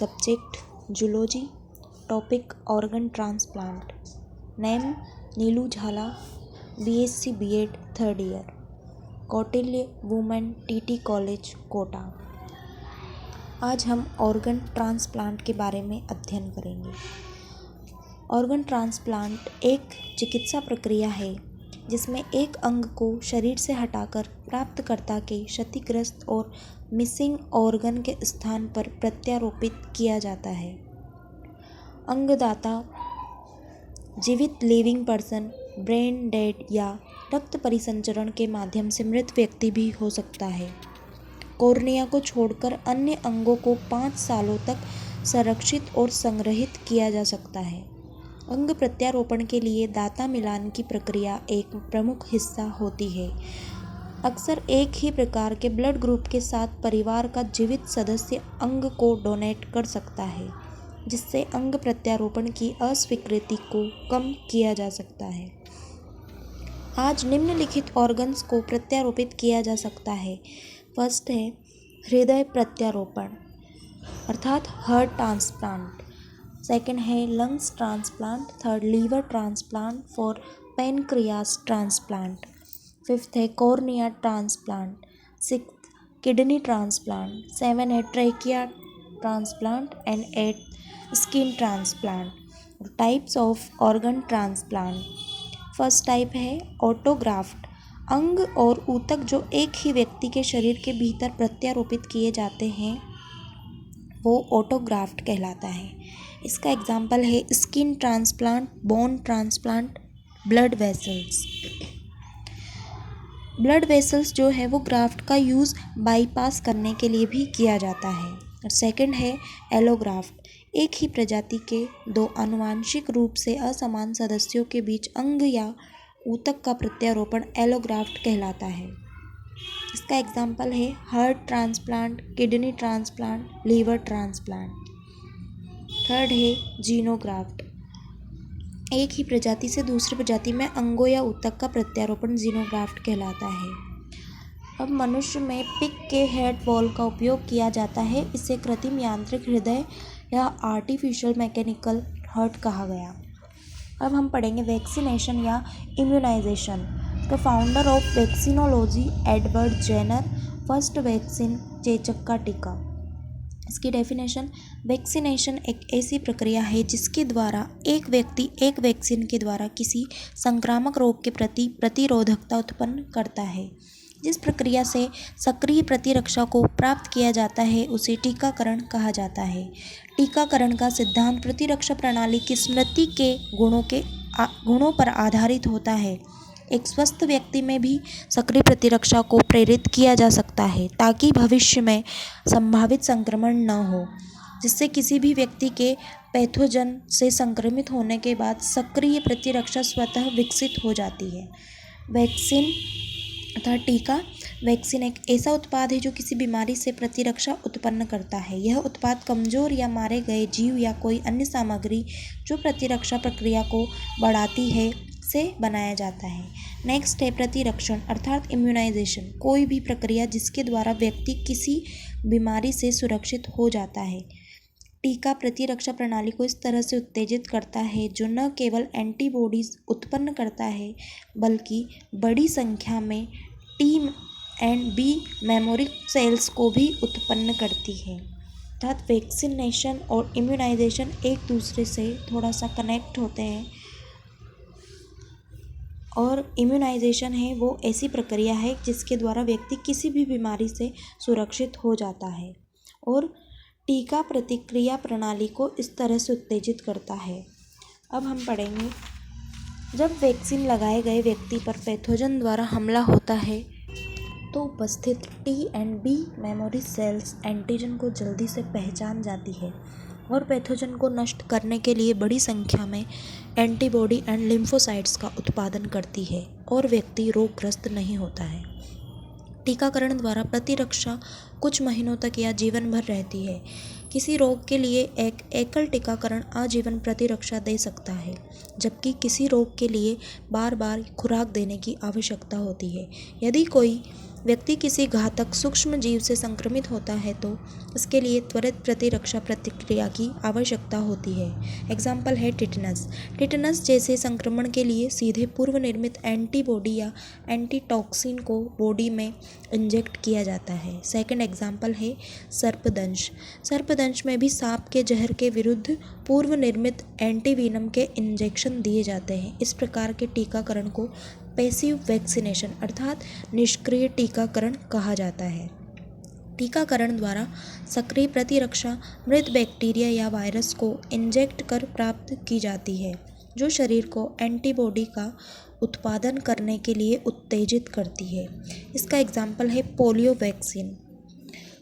Subject Zoology. Topic Organ Transplant. Name Neelu Jhala, BSc B.Ed 3rd year. Kautilya women TT college Kota. आज हम organ transplant के बारे में अध्ययन करेंगे। ऑर्गन ट्रांसप्लांट एक चिकित्सा प्रक्रिया है जिसमें एक अंग को शरीर से हटाकर प्राप्तकर्ता के क्षतिग्रस्त और मिसिंग ऑर्गन के स्थान पर प्रत्यारोपित किया जाता है। अंगदाता जीवित लिविंग पर्सन, ब्रेन डेड या रक्त परिसंचरण के माध्यम से मृत व्यक्ति भी हो सकता है। कॉर्निया को छोड़कर अन्य अंगों को 5 सालों तक संरक्षित और संग्रहित किया जा सकता है। अंग प्रत्यारोपण के लिए दाता मिलान की प्रक्रिया एक प्रमुख हिस्सा होती है। अक्सर एक ही प्रकार के ब्लड ग्रुप के साथ परिवार का जीवित सदस्य अंग को डोनेट कर सकता है, जिससे अंग प्रत्यारोपण की अस्वीकृति को कम किया जा सकता है। आज निम्नलिखित ऑर्गन्स को प्रत्यारोपित किया जा सकता है। फर्स्ट है हृदय प्रत्यारोपण अर्थात हार्ट ट्रांसप्लांट। सेकंड है lungs transplant. Third liver transplant for pancreas transplant. Fifth है cornea transplant. Sixth kidney transplant. 7 है trachea transplant and 8 skin transplant. Types of organ transplant. First type है ऑटोग्राफ्ट। अंग और ऊतक जो एक ही व्यक्ति के शरीर के भीतर प्रत्यारोपित किए जाते हैं वो ऑटोग्राफ्ट कहलाता है। इसका एग्जाम्पल है skin transplant, bone transplant, blood vessels. Blood vessels जो है वो ग्राफ्ट का यूज़ बाईपास करने के लिए भी किया जाता है। और सेकंड है एलोग्राफ्ट। एक ही प्रजाति के 2 आनुवांशिक रूप से असमान सदस्यों के बीच अंग या ऊतक का प्रत्यारोपण एलोग्राफ्ट कहलाता है। इसका एग्जाम्पल है heart transplant, kidney transplant, liver transplant. Third है जीनोग्राफ्ट। एक ही प्रजाति से दूसरी प्रजाति में अंगों या ऊतक का प्रत्यारोपण जीनोग्राफ्ट कहलाता है। अब मनुष्य में पिग के हेड वॉल का उपयोग किया जाता है। इसे कृत्रिम यांत्रिक हृदय या आर्टिफिशियल मैकेनिकल हार्ट कहा गया। अब हम पढ़ेंगे वैक्सीनेशन या immunisation. The founder of vaccinology Edward Jenner. First vaccine चेचक का टीका। इसकी डेफिनेशन, वैक्सीनेशन एक ऐसी प्रक्रिया है जिसके द्वारा एक व्यक्ति एक वैक्सीन के द्वारा किसी संक्रामक रोग के प्रति प्रतिरोधकता उत्पन्न करता है। जिस प्रक्रिया से सक्रिय प्रतिरक्षा को प्राप्त किया जाता है उसे टीकाकरण कहा जाता है। टीकाकरण का सिद्धांत प्रतिरक्षा प्रणाली की स्मृति के गुणों पर आधारित होता है। एक स्वस्थ व्यक्ति में भी सक्रिय प्रतिरक्षा को प्रेरित किया जा सकता है ताकि भविष्य में संभावित संक्रमण न हो, जिससे किसी भी व्यक्ति के पैथोजन से संक्रमित होने के बाद सक्रिय प्रतिरक्षा स्वतः विकसित हो जाती है। वैक्सीन अर्थात टीका। वैक्सीन एक ऐसा उत्पाद है जो किसी बीमारी से प्रतिरक्षा उत्पन्न करता है। यह उत्पाद कमजोर या मारे गए जीव या कोई अन्य सामग्री जो प्रतिरक्षा प्रक्रिया को बढ़ाती है से बनाया जाता है। नेक्स्ट है प्रतिरक्षण अर्थात इम्यूनाइजेशन। कोई भी प्रक्रिया जिसके द्वारा व्यक्ति किसी बीमारी से सुरक्षित हो जाता है। टीका प्रतिरक्षा प्रणाली को इस तरह से उत्तेजित करता है जो न केवल एंटीबॉडीज उत्पन्न करता है बल्कि बड़ी संख्या में T and B memory cells को भी उत्पन्न करती है। अर्थात वैक्सीनेशन और इम्यूनाइजेशन एक दूसरे से थोड़ा सा कनेक्ट होते हैं। और इम्यूनाइजेशन है वो ऐसी प्रक्रिया है जिसके द्वारा व्यक्ति किसी भी बीमारी से सुरक्षित हो जाता है और टीका प्रतिक्रिया प्रणाली को इस तरह से उत्तेजित करता है। अब हम पढ़ेंगे जब वैक्सीन लगाए गए व्यक्ति पर पैथोजन द्वारा हमला होता है तो उपस्थित T and B memory cells antigen को जल्दी से पहचान जाती है और पैथोजन को नष्ट करने के लिए बड़ी संख्या में एंटीबॉडी एंड लिम्फोसाइट्स का उत्पादन करती है और व्यक्ति रोगग्रस्त नहीं होता है। टीकाकरण द्वारा प्रतिरक्षा कुछ महीनों तक या जीवन भर रहती है। किसी रोग के लिए एक एकल टीकाकरण आजीवन प्रतिरक्षा दे सकता है, जबकि किसी रोग के लिए बार बार खुराक देने की आवश्यकता होती है। यदि कोई व्यक्ति किसी घातक सूक्ष्म जीव से संक्रमित होता है तो इसके लिए त्वरित प्रतिरक्षा प्रतिक्रिया की आवश्यकता होती है। एग्जाम्पल है टिटनस। टिटनस जैसे संक्रमण के लिए सीधे पूर्व निर्मित एंटीबॉडी या एंटीटॉक्सिन को बॉडी में इंजेक्ट किया जाता है। सेकंड एग्जाम्पल है सर्पदंश। सर्पदंश में भी सांप के जहर के विरुद्ध पूर्व निर्मित एंटीवीनम के इंजेक्शन दिए जाते हैं। इस प्रकार के टीकाकरण को पैसिव वैक्सीनेशन अर्थात निष्क्रिय टीकाकरण कहा जाता है। टीकाकरण द्वारा सक्रिय प्रतिरक्षा मृत बैक्टीरिया या वायरस को इंजेक्ट कर प्राप्त की जाती है, जो शरीर को एंटीबॉडी का उत्पादन करने के लिए उत्तेजित करती है। इसका एग्जाम्पल है पोलियो वैक्सीन।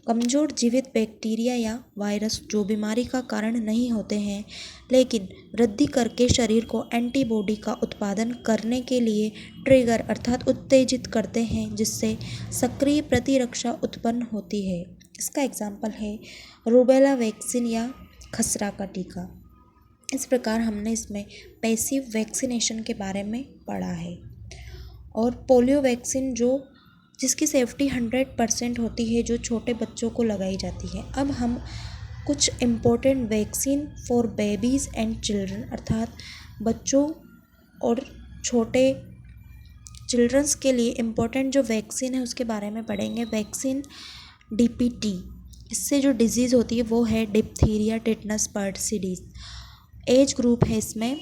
कमज़ोर जीवित बैक्टीरिया या वायरस जो बीमारी का कारण नहीं होते हैं लेकिन वृद्धि करके शरीर को एंटीबॉडी का उत्पादन करने के लिए ट्रिगर अर्थात उत्तेजित करते हैं, जिससे सक्रिय प्रतिरक्षा उत्पन्न होती है। इसका एग्जाम्पल है रूबेला वैक्सीन या खसरा का टीका। इस प्रकार हमने इसमें पैसिव वैक्सीनेशन के बारे में पढ़ा है। और पोलियो वैक्सीन जिसकी सेफ्टी 100% होती है, जो छोटे बच्चों को लगाई जाती है। अब हम कुछ important vaccine for babies and children अर्थात बच्चों और छोटे चिल्ड्रंस के लिए इम्पोर्टेंट जो वैक्सीन है उसके बारे में पढ़ेंगे। वैक्सीन DPT, इससे जो डिजीज़ होती है वो है डिप्थीरिया, टिटनस, पर्टसीडीज। एज ग्रुप है इसमें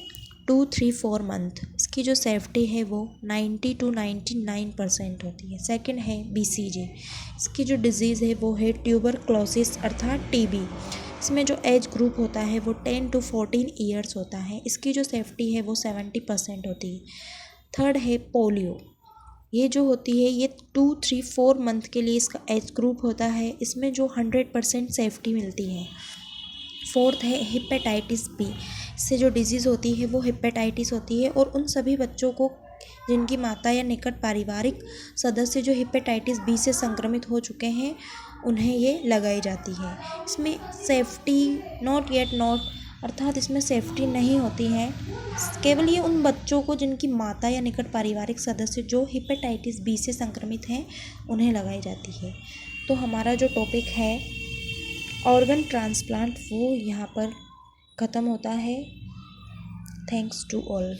2, 3, 4 मंथ। इसकी जो सेफ्टी है वो 90 to 99% होती है। सेकंड है BCG। इसकी जो डिज़ीज़ है वो है ट्यूबरक्लोसिस अर्थात TB। इसमें जो एज ग्रुप होता है वो 10 to 14 ईयर्स होता है। इसकी जो सेफ्टी है वो 70% होती है। थर्ड है पोलियो। ये जो होती है ये 2, 3, 4 मंथ के लिए इसका एज ग्रुप होता है। इसमें जो 100% सेफ्टी मिलती है। फोर्थ है हेपेटाइटिस बी। इससे जो डिजीज़ होती है वो हेपेटाइटिस होती है और उन सभी बच्चों को जिनकी माता या निकट पारिवारिक सदस्य जो हेपेटाइटिस बी से संक्रमित हो चुके हैं उन्हें ये लगाई जाती है। इसमें सेफ्टी नॉट येट नॉट अर्थात इसमें सेफ्टी नहीं होती है। केवल ये उन बच्चों को जिनकी माता या निकट पारिवारिक सदस्य जो हेपेटाइटिस बी से संक्रमित हैं उन्हें लगाई जाती है। तो हमारा जो टॉपिक है ऑर्गन ट्रांसप्लांट वो यहाँ पर ख़त्म होता है। Thanks to all.